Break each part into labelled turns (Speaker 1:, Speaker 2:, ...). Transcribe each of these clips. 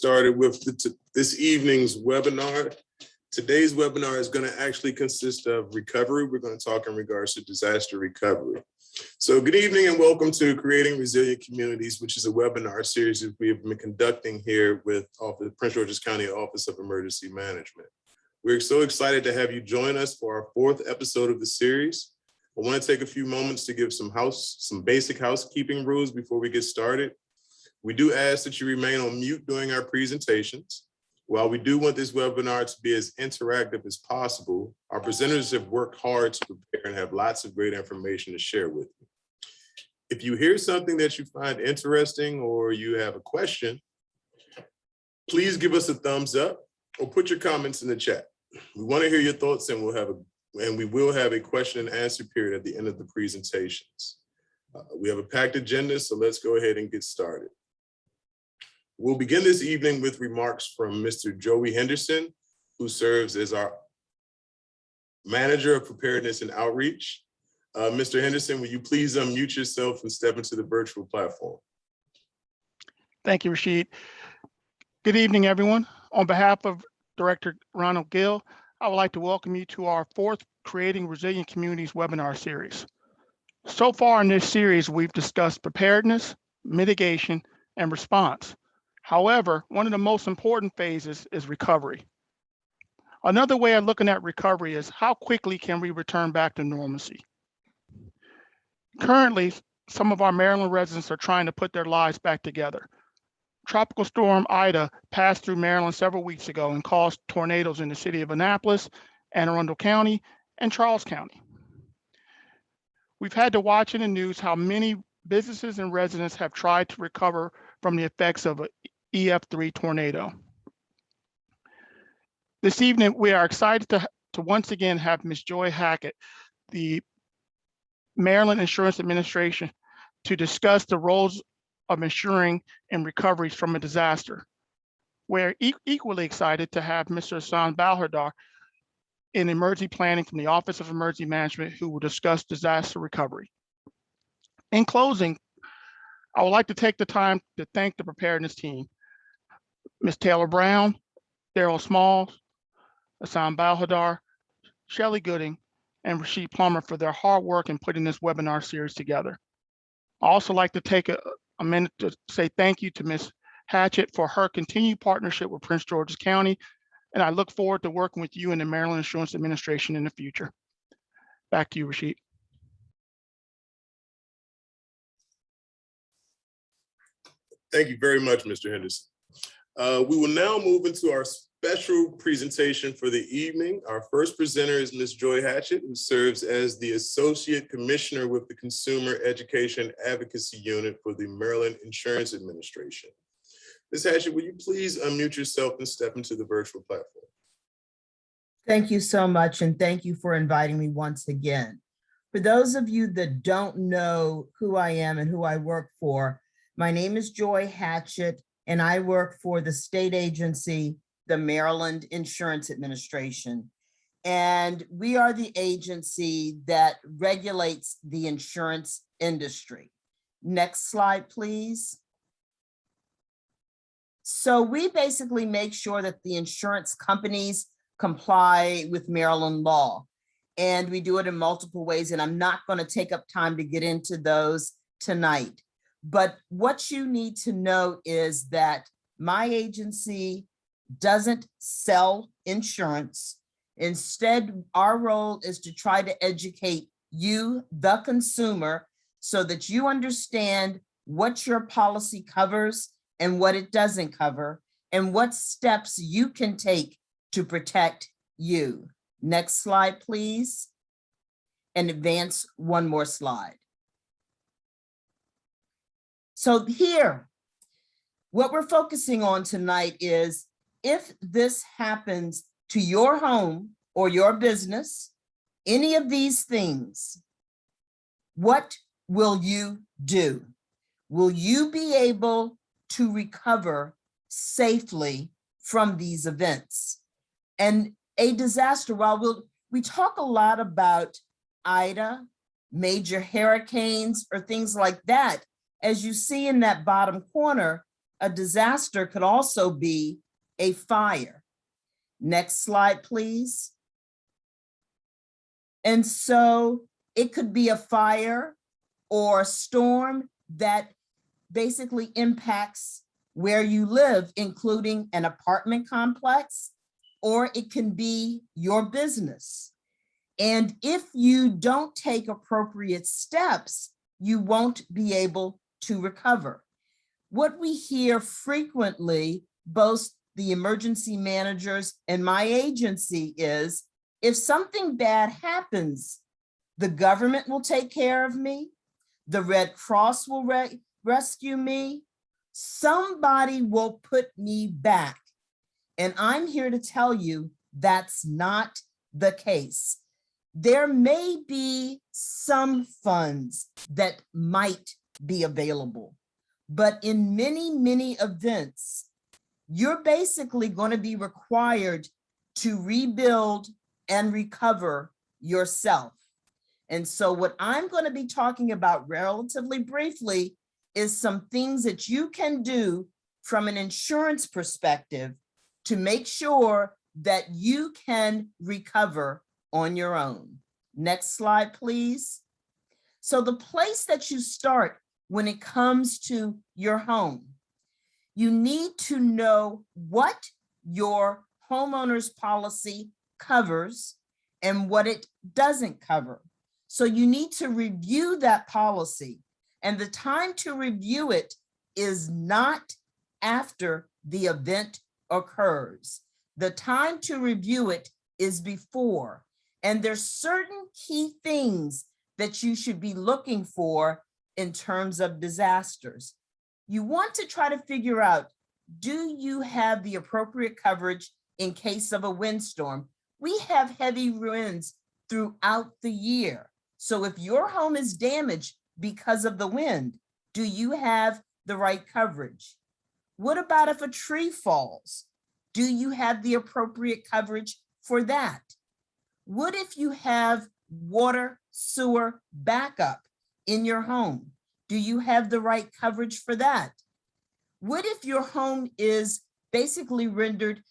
Speaker 1: started with this evening's webinar. Today's webinar is going to actually consist of recovery. We're going to talk in regards to disaster recovery. So good evening and welcome to Creating Resilient Communities, which is a webinar series that we have been conducting here with the Prince George's County Office of Emergency Management. We're so excited to have you join us for our 4th episode of the series. I want to take a few moments to give some basic housekeeping rules before we get started. We do ask that you remain on mute during our presentations. While we do want this webinar to be as interactive as possible, our presenters have worked hard to prepare and have lots of great information to share with you. If you hear something that you find interesting or you have a question, please give us a thumbs up or put your comments in the chat. We want to hear your thoughts, and we will have a question and answer period at the end of the presentations. We have a packed agenda, so let's go ahead and get started. We'll begin this evening with remarks from Mr. Joey Henderson, who serves as our Manager of Preparedness and Outreach. Mr. Henderson, will you please unmute yourself and step into the virtual platform?
Speaker 2: Thank you, Rashid. Good evening, everyone. On behalf of Director Ronald Gill, I would like to welcome you to our 4th Creating Resilient Communities webinar series. So far in this series, we've discussed preparedness, mitigation, and response. However, one of the most important phases is recovery. Another way of looking at recovery is how quickly can we return back to normalcy? Currently, some of our Maryland residents are trying to put their lives back together. Tropical Storm Ida passed through Maryland several weeks ago and caused tornadoes in the city of Annapolis, Anne Arundel County, and Charles County. We've had to watch in the news how many businesses and residents have tried to recover from the effects of an EF3 tornado. This evening, we are excited to once again have Ms. Joy Hackett, the Maryland Insurance Administration, to discuss the roles of insuring and recoveries from a disaster. We're equally excited to have Mr. Hassan Balhardar in emergency planning from the Office of Emergency Management, who will discuss disaster recovery. In closing, I would like to take the time to thank the preparedness team, Ms. Taylor Brown, Daryl Smalls, Hassan Balhardar, Shelley Gooding, and Rashid Plummer for their hard work in putting this webinar series together. I also like to take a minute to say thank you to Ms. Hatchett for her continued partnership with Prince George's County, and I look forward to working with you and the Maryland Insurance Administration in the future. Back to you, Rashid.
Speaker 1: Thank you very much, Mr. Henderson. We will now move into our special presentation for the evening. Our first presenter is Ms. Joy Hatchett, who serves as the Associate Commissioner with the Consumer Education Advocacy Unit for the Maryland Insurance Administration. Ms. Hatchett, will you please unmute yourself and step into the virtual platform?
Speaker 3: Thank you so much, and thank you for inviting me once again. For those of you that don't know who I am and who I work for, my name is Joy Hatchett, and I work for the state agency, the Maryland Insurance Administration. And we are the agency that regulates the insurance industry. Next slide, please. So we basically make sure that the insurance companies comply with Maryland law. And we do it in multiple ways, and I'm not going to take up time to get into those tonight. But what you need to know is that my agency doesn't sell insurance. Instead, our role is to try to educate you, the consumer, so that you understand what your policy covers and what it doesn't cover, and what steps you can take to protect you. Next slide, please. And advance one more slide. So here, what we're focusing on tonight is if this happens to your home or your business, any of these things, what will you do? Will you be able to recover safely from these events? And a disaster, while we talk a lot about Ida, major hurricanes, or things like that, as you see in that bottom corner, A disaster could also be a fire. Next slide, please. And so it could be a fire or a storm that basically impacts where you live, including an apartment complex, or it can be your business. And if you don't take appropriate steps, you won't be able to recover. What we hear frequently, both the emergency managers and my agency, is if something bad happens, the government will take care of me, the Red Cross will rescue me, somebody will put me back. And I'm here to tell you that's not the case. There may be some funds that might be available, but in many, many events, you're basically going to be required to rebuild and recover yourself. And so what I'm going to be talking about relatively briefly is some things that you can do from an insurance perspective to make sure that you can recover on your own. Next slide, please. So the place that you start when it comes to your home, you need to know what your homeowner's policy covers and what it doesn't cover. So you need to review that policy, and the time to review it is not after the event occurs. The time to review it is before, and there's certain key things that you should be looking for in terms of disasters. You want to try to figure out, do you have the appropriate coverage in case of a windstorm? We have heavy winds throughout the year. So if your home is damaged because of the wind, do you have the right coverage? What about if a tree falls? Do you have the appropriate coverage for that? What if you have water, sewer backup in your home? Do you have the right coverage for that? What if your home is basically rendered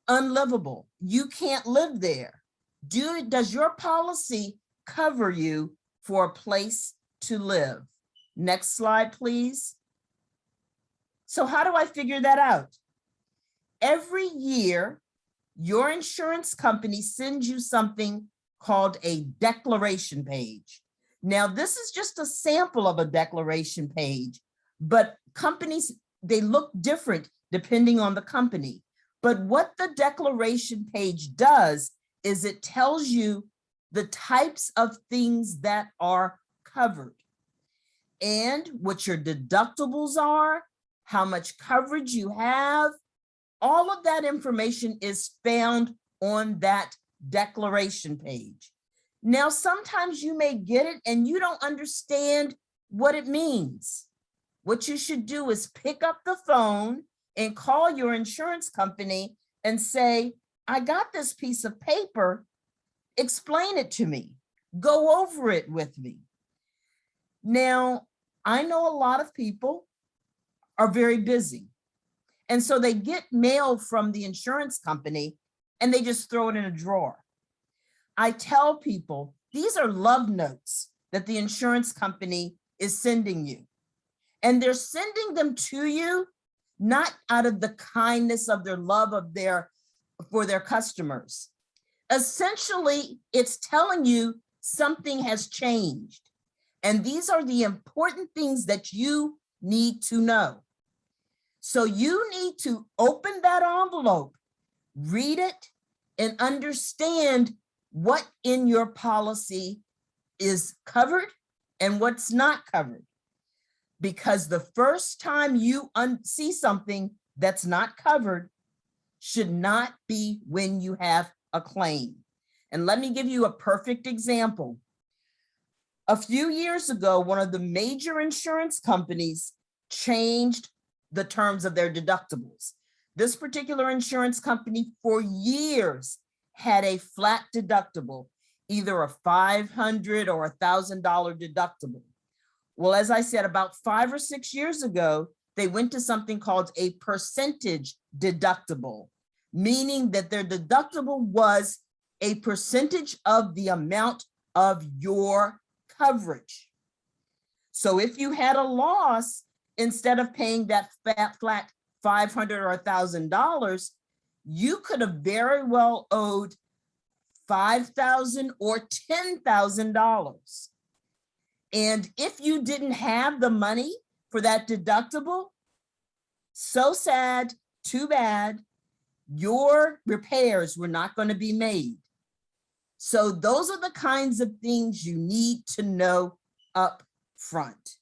Speaker 3: unlivable? You can't live there. Does your policy cover you for a place to live? Next slide, please. So how do I figure that out? Every year, your insurance company sends you something called a declaration page. Now, this is just a sample of a declaration page, but companies, they look different depending on the company. But what the declaration page does is it tells you the types of things that are covered and what your deductibles are, how much coverage you have. All of that information is found on that declaration page. Now, sometimes you may get it and you don't understand what it means. What you should do is pick up the phone and call your insurance company and say, I got this piece of paper, explain it to me, go over it with me. Now, I know a lot of people are very busy. And so they get mail from the insurance company and they just throw it in a drawer. I tell people, these are love notes that the insurance company is sending you. And they're sending them to you, not out of the kindness of their love of for their customers. Essentially, it's telling you something has changed. And these are the important things that you need to know. So you need to open that envelope, read it, and understand what in your policy is covered and what's not covered. Because the first time you see something that's not covered should not be when you have a claim. And let me give you a perfect example. A few years ago, one of the major insurance companies changed the terms of their deductibles. This particular insurance company for years had a flat deductible, either a $500 or $1,000 deductible. Well, as I said, about 5 or 6 years ago, they went to something called a percentage deductible, meaning that their deductible was a percentage of the amount of your coverage. So if you had a loss, instead of paying that flat $500 or $1,000, you could have very well owed $5,000 or $10,000. And if you didn't have the money for that deductible, so sad, too bad, your repairs were not going to be made. So those are the kinds of things you need to know up front.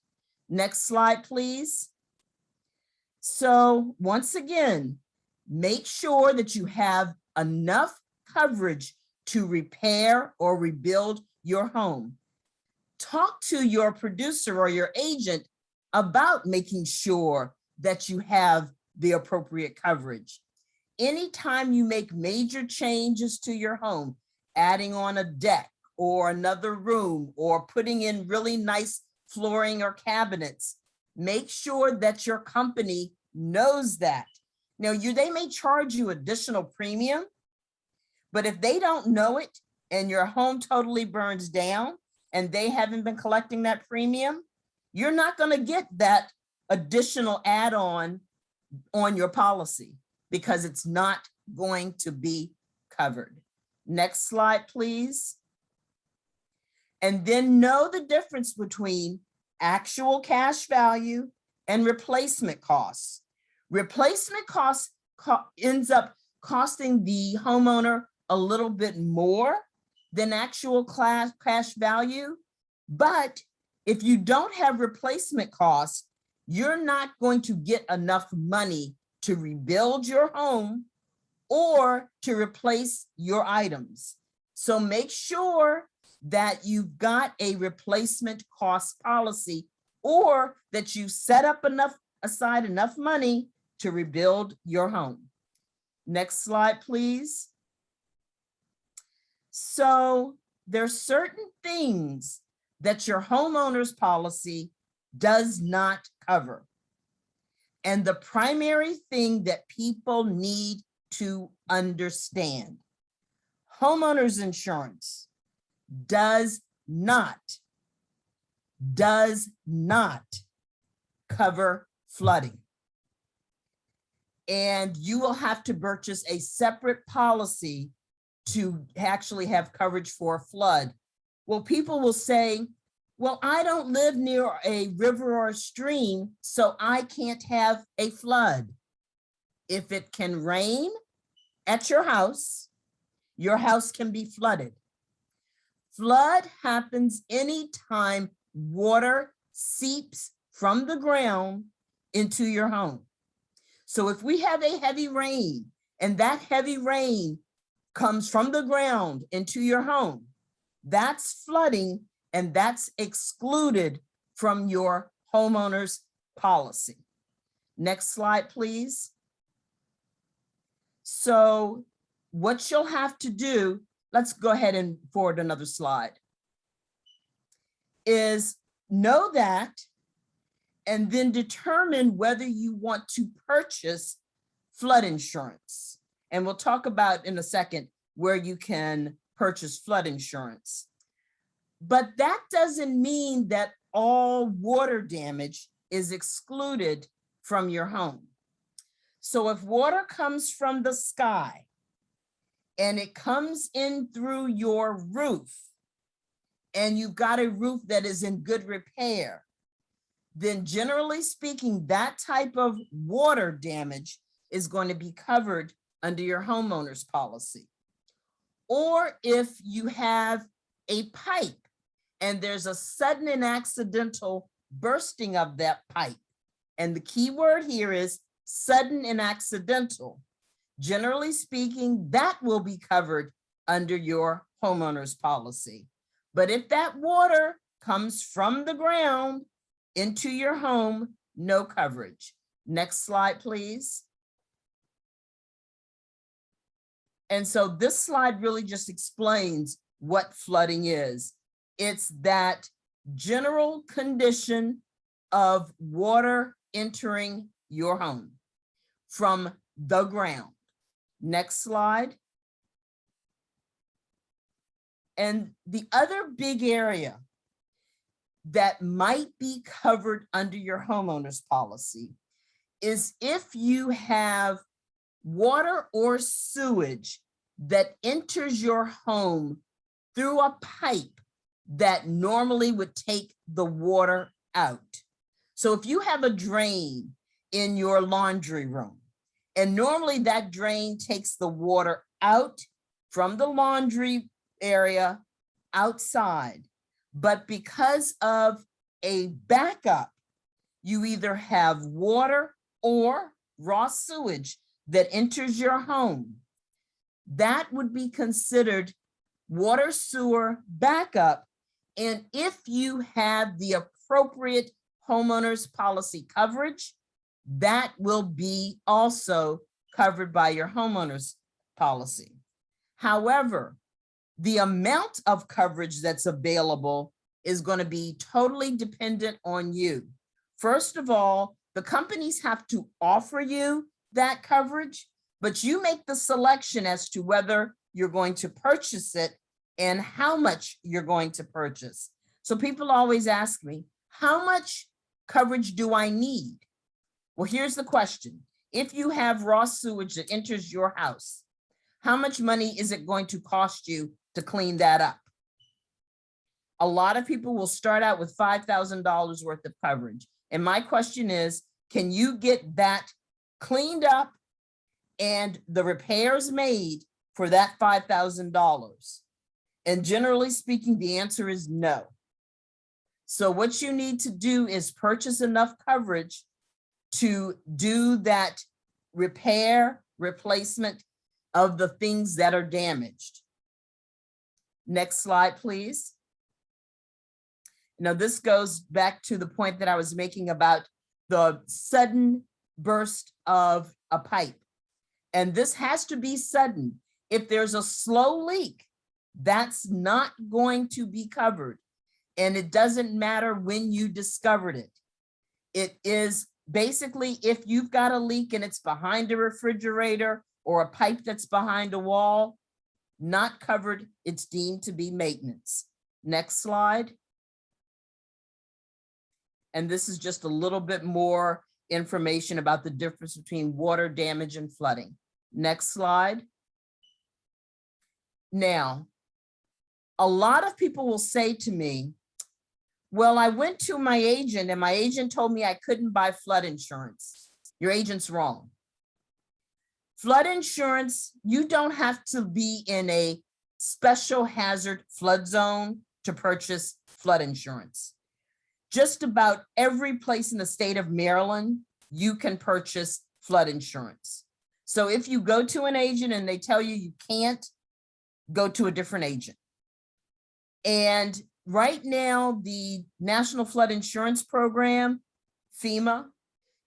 Speaker 3: Next slide, please. So once again, make sure that you have enough coverage to repair or rebuild your home. Talk to your producer or your agent about making sure that you have the appropriate coverage. Anytime you make major changes to your home, adding on a deck or another room or putting in really nice flooring or cabinets, make sure that your company knows that. Now, they may charge you additional premium, but if they don't know it and your home totally burns down and they haven't been collecting that premium, you're not going to get that additional add-on on your policy because it's not going to be covered. Next slide, please. And then know the difference between actual cash value and replacement costs. Replacement costs ends up costing the homeowner a little bit more than actual cash value. But if you don't have replacement costs, you're not going to get enough money to rebuild your home or to replace your items. So make sure that you've got a replacement cost policy or that you set up aside enough money to rebuild your home. Next slide, please. So there's certain things that your homeowner's policy does not cover. And the primary thing that people need to understand, homeowners insurance does not cover flooding. And you will have to purchase a separate policy to actually have coverage for a flood. Well, people will say, well, I don't live near a river or a stream, so I can't have a flood. If it can rain at your house can be flooded. Flood happens anytime water seeps from the ground into your home. So if we have a heavy rain and that heavy rain comes from the ground into your home, that's flooding and that's excluded from your homeowner's policy. Next slide, please. So what you'll have to do, let's go ahead and forward another slide, is know that and then determine whether you want to purchase flood insurance. And we'll talk about in a second where you can purchase flood insurance. But that doesn't mean that all water damage is excluded from your home. So if water comes from the sky and it comes in through your roof and you've got a roof that is in good repair, then generally speaking, that type of water damage is going to be covered under your homeowner's policy. Or if you have a pipe and there's a sudden and accidental bursting of that pipe, and the key word here is sudden and accidental, generally speaking, that will be covered under your homeowner's policy. But if that water comes from the ground into your home, no coverage. Next slide, please. And so this slide really just explains what flooding is. It's that general condition of water entering your home from the ground. Next slide. And the other big area that might be covered under your homeowner's policy is if you have water or sewage that enters your home through a pipe that normally would take the water out. So if you have a drain in your laundry room, and normally that drain takes the water out from the laundry area outside, but because of a backup, you either have water or raw sewage that enters your home, that would be considered water sewer backup. And if you have the appropriate homeowner's policy coverage, that will be also covered by your homeowner's policy. However, the amount of coverage that's available is going to be totally dependent on you. First of all, the companies have to offer you that coverage, but you make the selection as to whether you're going to purchase it and how much you're going to purchase. So people always ask me, how much coverage do I need? Well, here's the question. If you have raw sewage that enters your house, how much money is it going to cost you to clean that up? A lot of people will start out with $5,000 worth of coverage. And my question is, can you get that cleaned up and the repairs made for that $5,000? And generally speaking, the answer is no. So what you need to do is purchase enough coverage to do that repair, replacement of the things that are damaged. Next slide, please. Now, this goes back to the point that I was making about the sudden burst of a pipe. And this has to be sudden. If there's a slow leak, that's not going to be covered. And it doesn't matter when you discovered it. It is basically, if you've got a leak and it's behind a refrigerator or a pipe that's behind a wall, not covered, it's deemed to be maintenance. Next slide. And this is just a little bit more information about the difference between water damage and flooding. Next slide. Now, a lot of people will say to me, well, I went to my agent and my agent told me I couldn't buy flood insurance. Your agent's wrong. Flood insurance, you don't have to be in a special hazard flood zone to purchase flood insurance. Just about every place in the state of Maryland, you can purchase flood insurance. So if you go to an agent and they tell you you can't, go to a different agent. And right now, the National Flood Insurance Program, FEMA,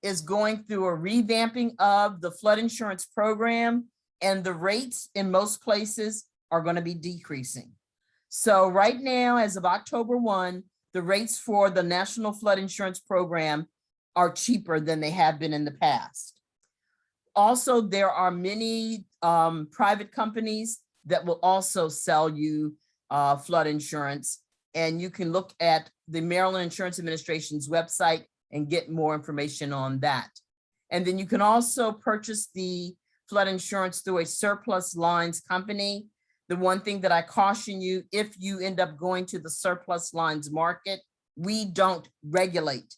Speaker 3: is going through a revamping of the flood insurance program, and the rates in most places are going to be decreasing. So right now, as of October 1, the rates for the National Flood Insurance Program are cheaper than they have been in the past. Also, there are many private companies that will also sell you flood insurance, and you can look at the Maryland Insurance Administration's website and get more information on that. And then you can also purchase the flood insurance through a surplus lines company. The one thing that I caution you, if you end up going to the surplus lines market, we don't regulate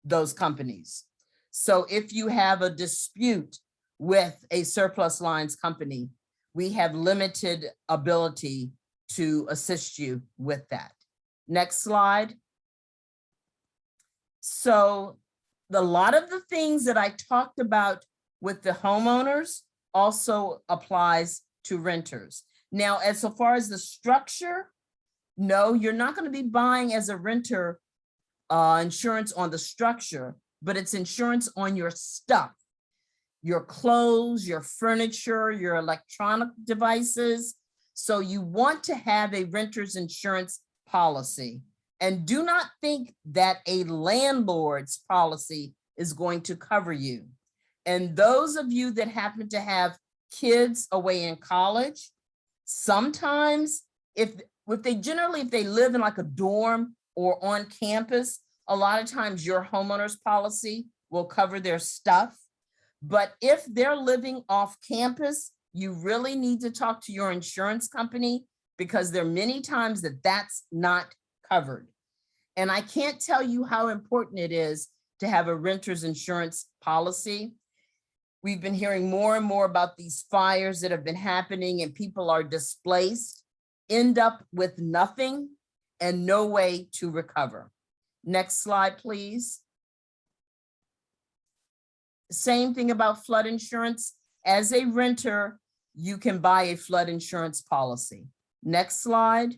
Speaker 3: those companies. So if you have a dispute with a surplus lines company, we have limited ability to assist you with that. Next slide. So a lot of the things that I talked about with the homeowners also applies to renters. Now, as far as the structure, no, you're not going to be buying as a renter insurance on the structure, but it's insurance on your stuff, your clothes, your furniture, your electronic devices. So you want to have a renter's insurance policy. And do not think that a landlord's policy is going to cover you. And those of you that happen to have kids away in college, sometimes if they live in like a dorm or on campus, a lot of times your homeowner's policy will cover their stuff. But if they're living off campus, you really need to talk to your insurance company, because there are many times that that's not covered. And I can't tell you how important it is to have a renter's insurance policy. We've been hearing more and more about these fires that have been happening, and people are displaced, end up with nothing and no way to recover. Next slide, please. Same thing about flood insurance. As a renter, you can buy a flood insurance policy. Next slide.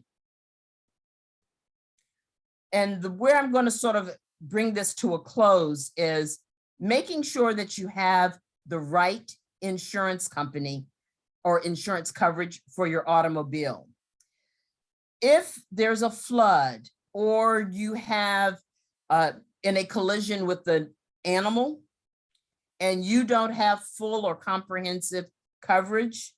Speaker 3: And where I'm going to sort of bring this to a close is making sure that you have the right insurance company or insurance coverage for your automobile. If there's a flood or you have in a collision with the animal and you don't have full or comprehensive coverage,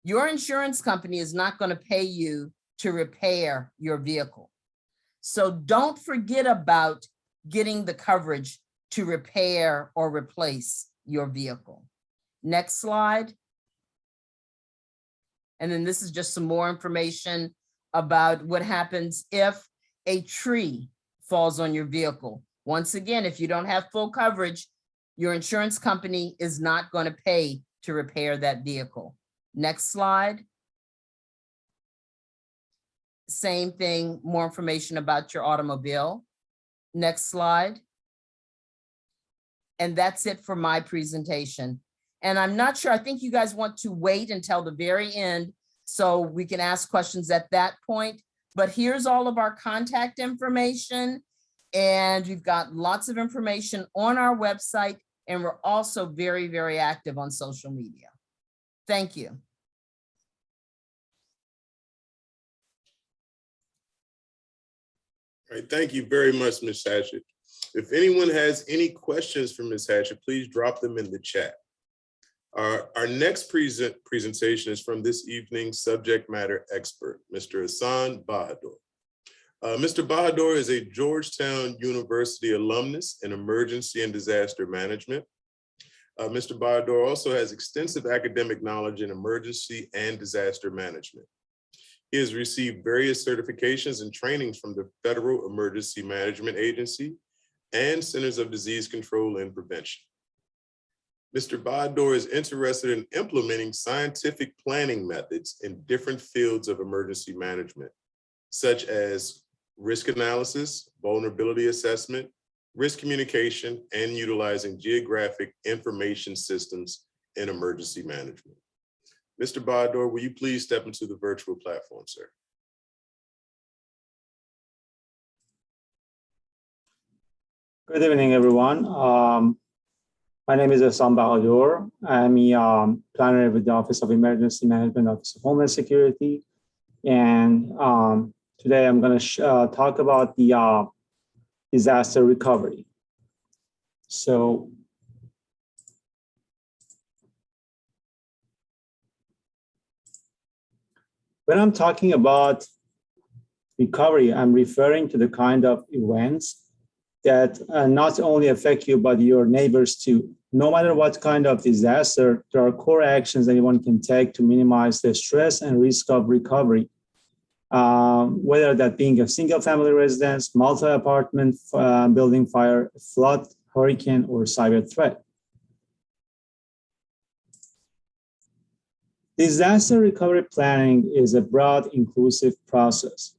Speaker 3: your insurance company is not going to pay you to repair your vehicle. So don't forget about getting the coverage to repair or replace your vehicle. Next slide. And then this is just some more information about what happens if a tree falls on your vehicle. Once again, if you don't have full coverage, your insurance company is not going to pay to repair that vehicle. Next slide. Same thing, more information about your automobile. Next slide. And that's it for my presentation. And I'm not sure, I think you guys want to wait until the very end so we can ask questions at that point. But here's all of our contact information. And we've got lots of information on our website. And we're also very, very active on social media. Thank you.
Speaker 1: All right, thank you very much, Ms. Hatchett. If anyone has any questions for Ms. Hatchett, please drop them in the chat. Our next presentation is from this evening's subject matter expert, Mr. Hassan Bahadur. Mr. Bahadur is a Georgetown University alumnus in emergency and disaster management. Mr. Bahadur also has extensive academic knowledge in emergency and disaster management. He has received various certifications and trainings from the Federal Emergency Management Agency and Centers of Disease Control and Prevention. Mr. Bahadur is interested in implementing scientific planning methods in different fields of emergency management, such as risk analysis, vulnerability assessment, risk communication, and utilizing geographic information systems in emergency management. Mr. Bahadur, will you please step into the virtual platform, sir?
Speaker 4: Good evening, everyone. My name is Hassan Bahadur. I'm a planner with the Office of Emergency Management, Office of Homeland Security. And today I'm going to talk about the disaster recovery. So when I'm talking about recovery, I'm referring to the kind of events that not only affect you, but your neighbors too. No matter what kind of disaster, there are core actions anyone can take to minimize the stress and risk of recovery, whether that being a single family residence, multi-apartment building fire, flood, hurricane, or cyber threat. Disaster recovery planning is a broad, inclusive process.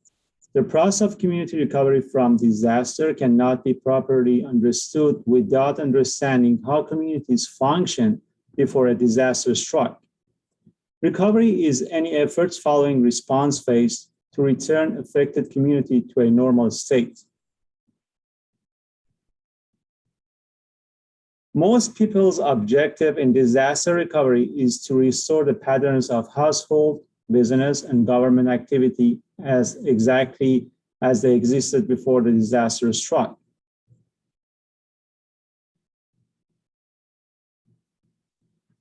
Speaker 4: The process of community recovery from disaster cannot be properly understood without understanding how communities function before a disaster strikes. Recovery is any efforts following response phase to return affected community to a normal state. Most people's objective in disaster recovery is to restore the patterns of household, business, and government activity as exactly as they existed before the disaster struck.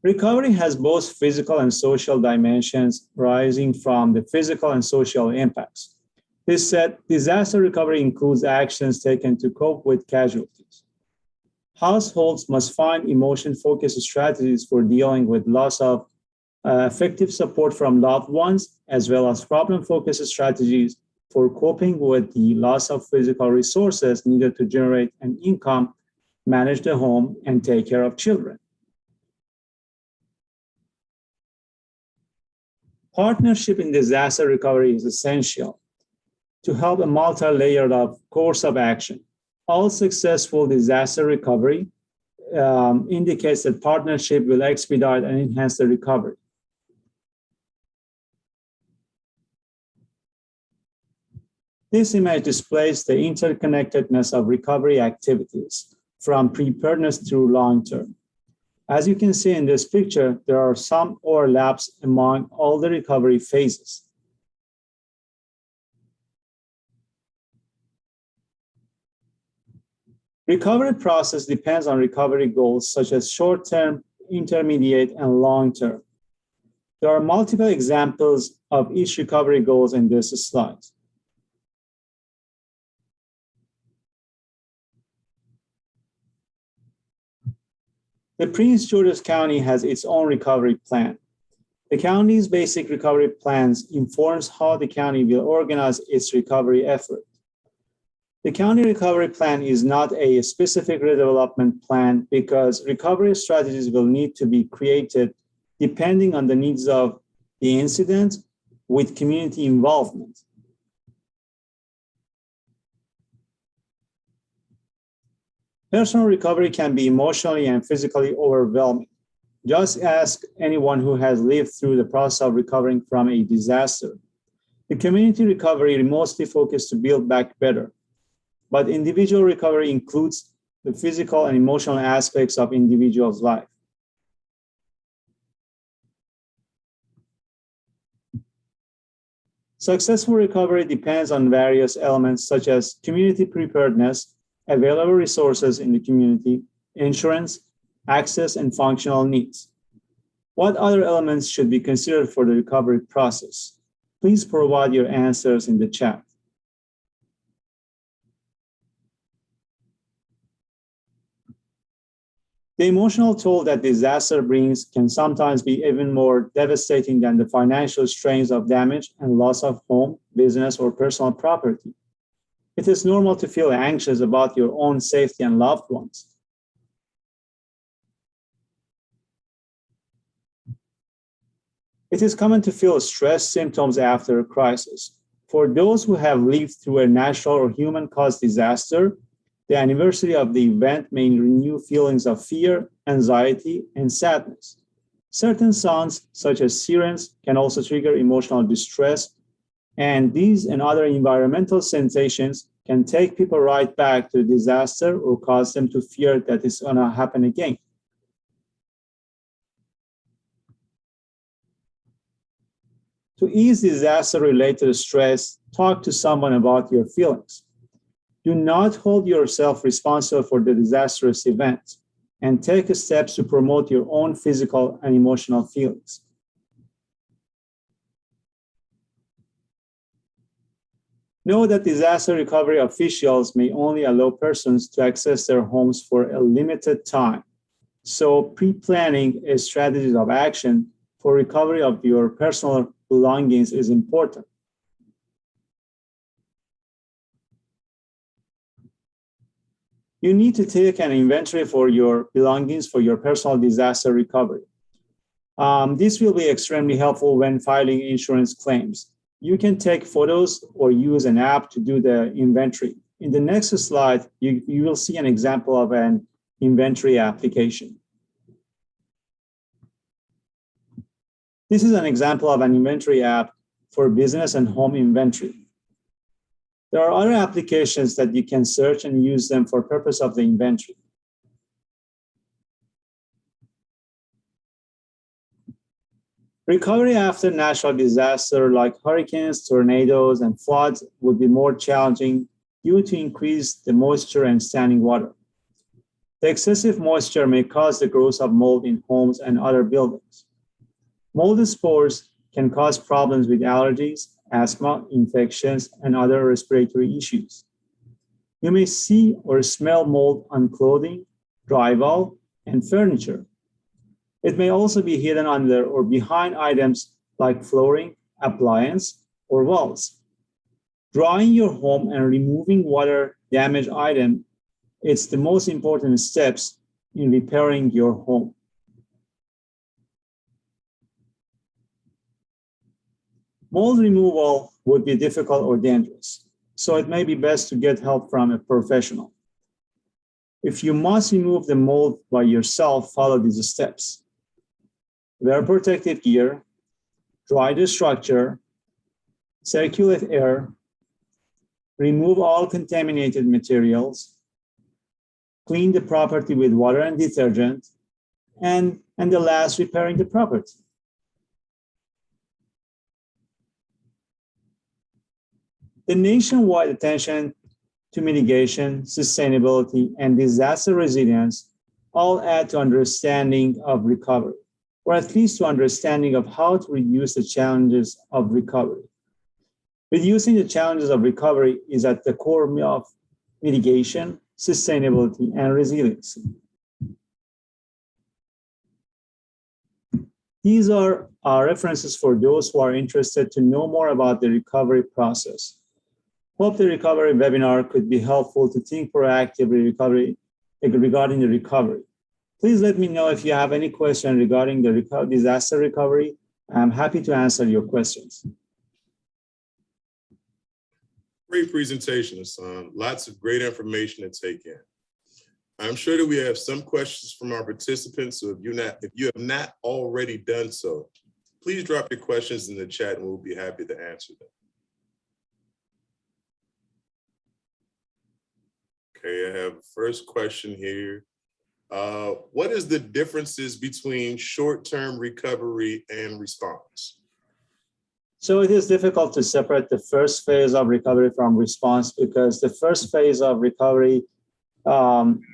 Speaker 4: Recovery has both physical and social dimensions rising from the physical and social impacts. This said, disaster recovery includes actions taken to cope with casualties. Households must find emotion-focused strategies for dealing with loss of effective support from loved ones, as well as problem-focused strategies for coping with the loss of physical resources needed to generate an income, manage the home, and take care of children. Partnership in disaster recovery is essential to help a multi-layered course of action. All successful disaster recovery indicates that partnership will expedite and enhance the recovery. This image displays the interconnectedness of recovery activities from preparedness through long-term. As you can see in this picture, there are some overlaps among all the recovery phases. Recovery process depends on recovery goals such as short-term, intermediate, and long-term. There are multiple examples of each recovery goals in this slide. The Prince George's County has its own recovery plan. The county's basic recovery plans informs how the county will organize its recovery effort. The county recovery plan is not a specific redevelopment plan because recovery strategies will need to be created depending on the needs of the incident with community involvement. Personal recovery can be emotionally and physically overwhelming. Just ask anyone who has lived through the process of recovering from a disaster. The community recovery is mostly focused to build back better, but individual recovery includes the physical and emotional aspects of individual's life. Successful recovery depends on various elements such as community preparedness, available resources in the community, insurance, access, and functional needs. What other elements should be considered for the recovery process? Please provide your answers in the chat. The emotional toll that disaster brings can sometimes be even more devastating than the financial strains of damage and loss of home, business, or personal property. It is normal to feel anxious about your own safety and loved ones. It is common to feel stress symptoms after a crisis. For those who have lived through a natural or human-caused disaster, the anniversary of the event may renew feelings of fear, anxiety, and sadness. Certain sounds, such as sirens, can also trigger emotional distress, and these and other environmental sensations can take people right back to the disaster or cause them to fear that it's going to happen again. To ease disaster-related stress, talk to someone about your feelings. Do not hold yourself responsible for the disastrous event, and take steps to promote your own physical and emotional feelings. Know that disaster recovery officials may only allow persons to access their homes for a limited time. So pre-planning a strategy of action for recovery of your personal belongings is important. You need to take an inventory for your belongings for your personal disaster recovery. This will be extremely helpful when filing insurance claims. You can take photos or use an app to do the inventory. In the next slide, you will see an example of an inventory application. This is an example of an inventory app for business and home inventory. There are other applications that you can search and use them for purpose of the inventory. Recovery after natural disaster like hurricanes, tornadoes, and floods would be more challenging due to increased the moisture and standing water. The excessive moisture may cause the growth of mold in homes and other buildings. Mold spores can cause problems with allergies, asthma, infections, and other respiratory issues. You may see or smell mold on clothing, drywall, and furniture. It may also be hidden under or behind items like flooring, appliance, or walls. Drying your home and removing water damaged items is the most important steps in repairing your home. Mold removal would be difficult or dangerous, so it may be best to get help from a professional. If you must remove the mold by yourself, follow these steps. Wear protective gear, dry the structure, circulate air, remove all contaminated materials, clean the property with water and detergent, and the last, repairing the property. The nationwide attention to mitigation, sustainability, and disaster resilience all add to understanding of recovery, or at least to understanding of how to reduce the challenges of recovery. Reducing the challenges of recovery is at the core of mitigation, sustainability, and resiliency. These are our references for those who are interested to know more about the recovery process. Hope the recovery webinar could be helpful to think proactively regarding the recovery. Please let me know if you have any question regarding the disaster recovery. I'm happy to answer your questions.
Speaker 1: Great presentation, Hassan. Lots of great information to take in. I'm sure that we have some questions from our participants, so if you have not already done so, please drop your questions in the chat and we'll be happy to answer them. Okay, I have the first question here. What is the differences between short-term recovery and response?
Speaker 4: So it is difficult to separate the first phase of recovery from response because the first phase of recovery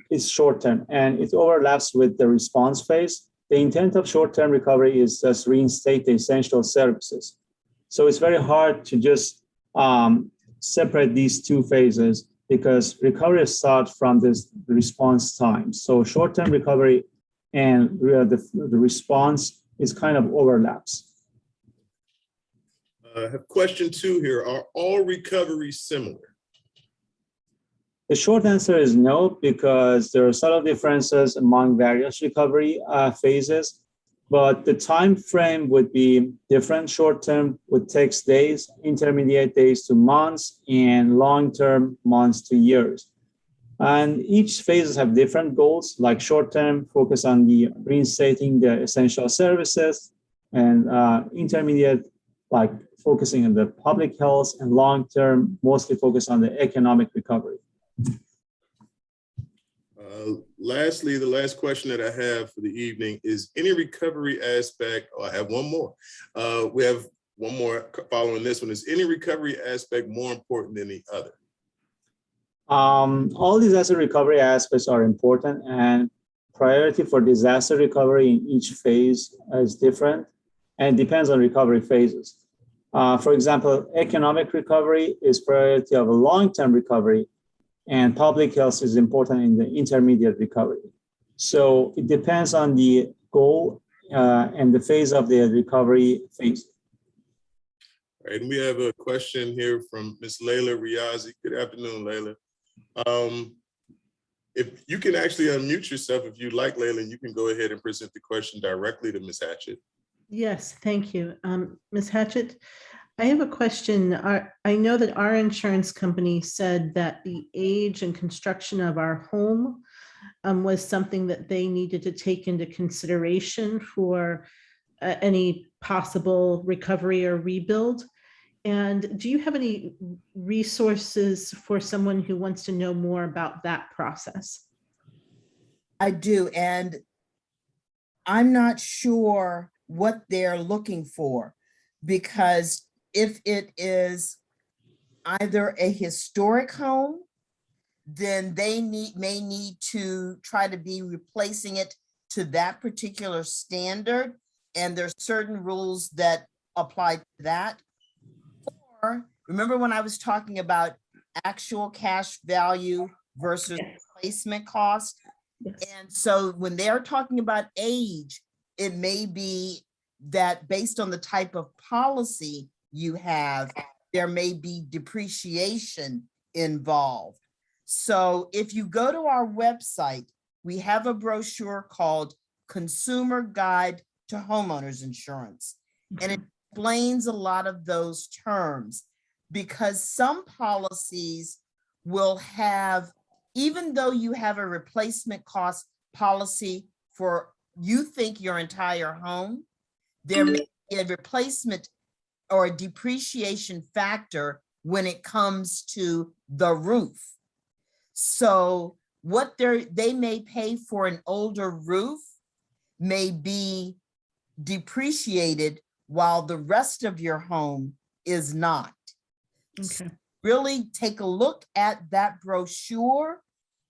Speaker 4: is short-term and it overlaps with the response phase. The intent of short-term recovery is just reinstate the essential services. So it's very hard to just separate these two phases because recovery starts from this response time. So short-term recovery and the response is kind of overlaps.
Speaker 1: I have question 2 here. Are all recoveries similar?
Speaker 4: The short answer is no, because there are subtle differences among various recovery phases, but the time frame would be different. Short-term would take days, intermediate days to months, and long-term months to years. And each phases have different goals, like short-term focus on the reinstating the essential services, and intermediate, like focusing on the public health, and long-term mostly focus on the economic recovery.
Speaker 1: Lastly, the last question that I have for the evening is any recovery aspect, I have one more. We have one more following this one. Is any recovery aspect more important than the other?
Speaker 4: All disaster recovery aspects are important, and priority for disaster recovery in each phase is different and depends on recovery phases. For example, economic recovery is priority of a long-term recovery, and public health is important in the intermediate recovery. So it depends on the goal and the phase of the recovery phase.
Speaker 1: All right, and we have a question here from Ms. Layla Riazi. Good afternoon, Layla. If you can actually unmute yourself, if you'd like, Layla, you can go ahead and present the question directly to Ms. Hatchett.
Speaker 5: Yes, thank you. Ms. Hatchett, I have a question. I know that our insurance company said that the age and construction of our home was something that they needed to take into consideration for any possible recovery or rebuild. And do you have any resources for someone who wants to know more about that process?
Speaker 3: I do, and I'm not sure what they're looking for, because if it is either a historic home then they may need to try to be replacing it to that particular standard. And there's certain rules that apply to that. Or remember when I was talking about actual cash value versus
Speaker 5: Yes.
Speaker 3: replacement cost?
Speaker 5: Yes.
Speaker 3: And so when they're talking about age, it may be that based on the type of policy you have, there may be depreciation involved. So if you go to our website, we have a brochure called Consumer Guide to Homeowners Insurance. And it explains a lot of those terms because some policies will have, even though you have a replacement cost policy for you think your entire home, there may be a replacement or a depreciation factor when it comes to the roof. So what they may pay for an older roof may be depreciated while the rest of your home is not.
Speaker 5: Okay.
Speaker 3: Really take a look at that brochure,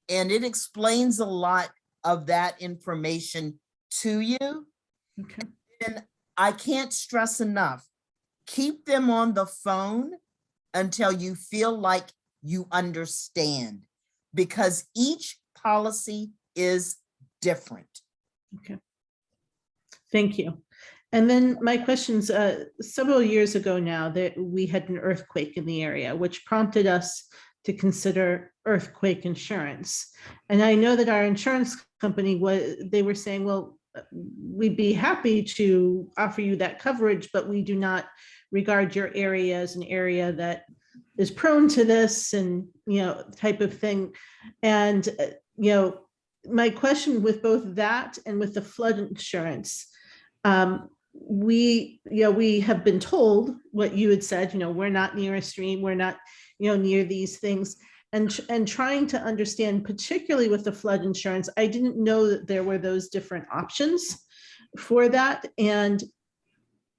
Speaker 3: and it explains a lot of that information to you.
Speaker 5: Okay.
Speaker 3: And I can't stress enough, keep them on the phone until you feel like you understand, because each policy is different.
Speaker 5: Okay. Thank you. And then my questions, several years ago now that we had an earthquake in the area, which prompted us to consider earthquake insurance. And I know that our insurance company they were saying, well, we'd be happy to offer you that coverage, but we do not regard your area as an area that is prone to this and, type of thing. And, my question with both that and with the flood insurance, we have been told what you had said, we're not near a stream, we're not, near these things. And trying to understand, particularly with the flood insurance, I didn't know that there were those different options for that. And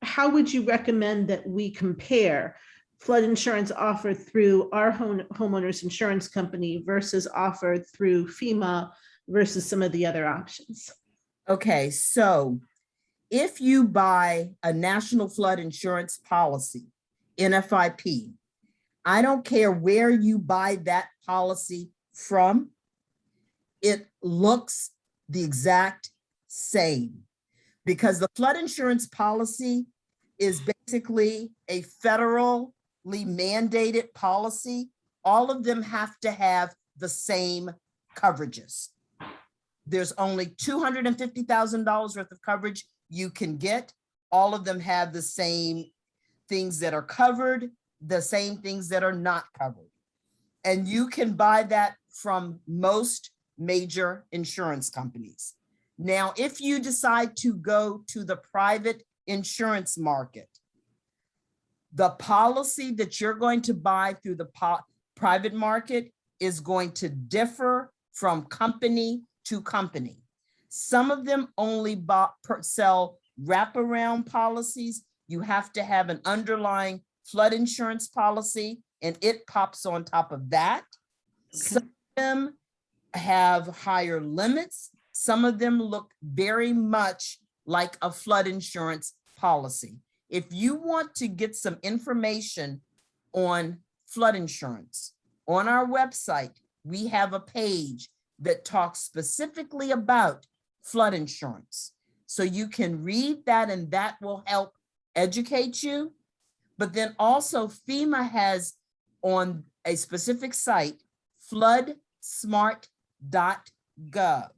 Speaker 5: how would you recommend that we compare flood insurance offered through our homeowners insurance company versus offered through FEMA versus some of the other options?
Speaker 3: Okay, so if you buy a national flood insurance policy, NFIP, I don't care where you buy that policy from, it looks the exact same, because the flood insurance policy is basically a federally mandated policy. All of them have to have the same coverages. There's only $250,000 worth of coverage you can get. All of them have the same things that are covered, the same things that are not covered. And you can buy that from most major insurance companies. Now, if you decide to go to the private insurance market, the policy that you're going to buy through the private market is going to differ from company to company. Some of them only sell wraparound policies. You have to have an underlying flood insurance policy, and it pops on top of that. Okay. Some of them have higher limits. Some of them look very much like a flood insurance policy. If you want to get some information on flood insurance, on our website, we have a page that talks specifically about flood insurance. So you can read that, and that will help educate you. But then also FEMA has on a specific site, floodsmart.gov.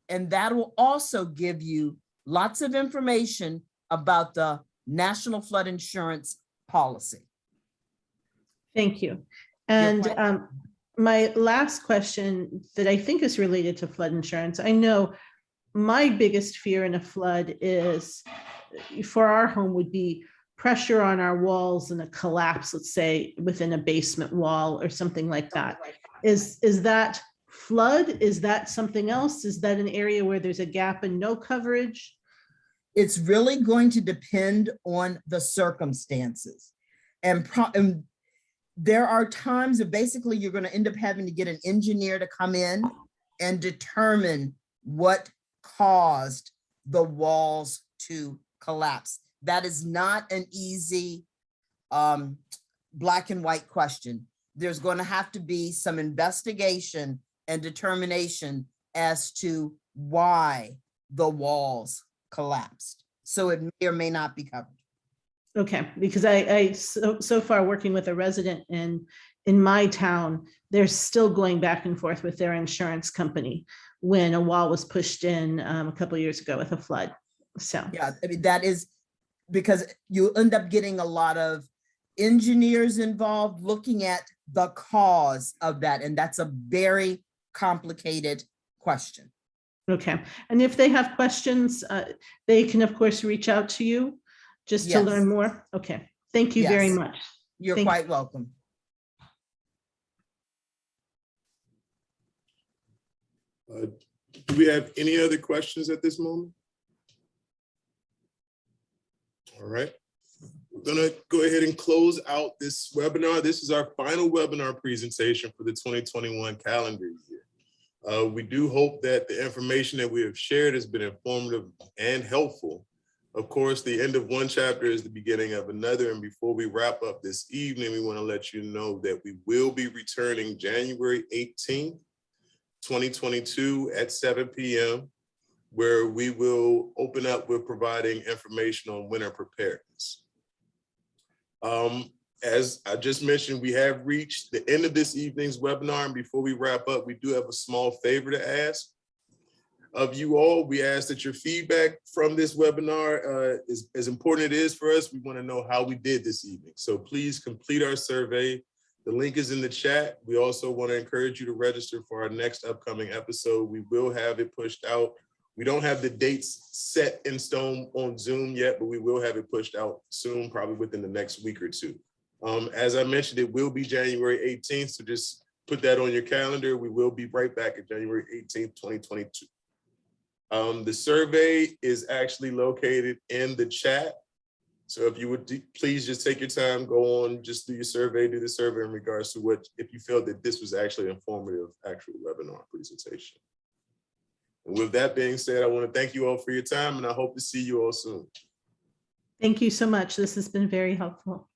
Speaker 3: And that will also give you lots of information about the National Flood Insurance Policy.
Speaker 5: Thank you. And my last question that I think is related to flood insurance. I know my biggest fear in a flood is for our home would be pressure on our walls and a collapse, let's say within a basement wall or something like that. Is that flood? Is that something else? Is that an area where there's a gap and no coverage?
Speaker 3: It's really going to depend on the circumstances. And there are times that basically you're going to end up having to get an engineer to come in and determine what caused the walls to collapse. That is not an easy black and white question. There's going to have to be some investigation and determination as to why the walls collapsed. So it may or may not be covered.
Speaker 5: Okay, because I so far working with a resident in my town, they're still going back and forth with their insurance company when a wall was pushed in a couple of years ago with a flood. So
Speaker 3: Yeah, I mean, that is because you end up getting a lot of engineers involved looking at the cause of that. And that's a very complicated question.
Speaker 5: okay, and if they have questions, they can of course reach out to you just to
Speaker 3: Yes.
Speaker 5: learn more. Okay, thank you very
Speaker 3: Yes.
Speaker 5: much.
Speaker 3: You're
Speaker 5: Thank you.
Speaker 3: quite welcome.
Speaker 1: Do we have any other questions at this moment? All right. We're going to go ahead and close out this webinar. This is our final webinar presentation for the 2021 calendar year. We do hope that the information that we have shared has been informative and helpful. Of course, the end of one chapter is the beginning of another. And before we wrap up this evening, we want to let you know that we will be returning January 18th, 2022 at 7 p.m., where we will open up with providing information on winter preparedness. As I just mentioned, we have reached the end of this evening's webinar. And before we wrap up, we do have a small favor to ask of you all. We ask that your feedback from this webinar is as important it is for us. We want to know how we did this evening. So please complete our survey. The link is in the chat. We also want to encourage you to register for our next upcoming episode. We will have it pushed out. We don't have the dates set in stone on Zoom yet, but we will have it pushed out soon, probably within the next week or two. As I mentioned, it will be January 18th, so just put that on your calendar. We will be right back at January 18th, 2022. The survey is actually located in the chat. So if you would please just take your time, go on, just do your survey, do the survey in regards to what, if you felt that this was actually an informative actual webinar presentation. And with that being said, I want to thank you all for your time and I hope to see you all soon.
Speaker 5: Thank you so much. This has been very helpful.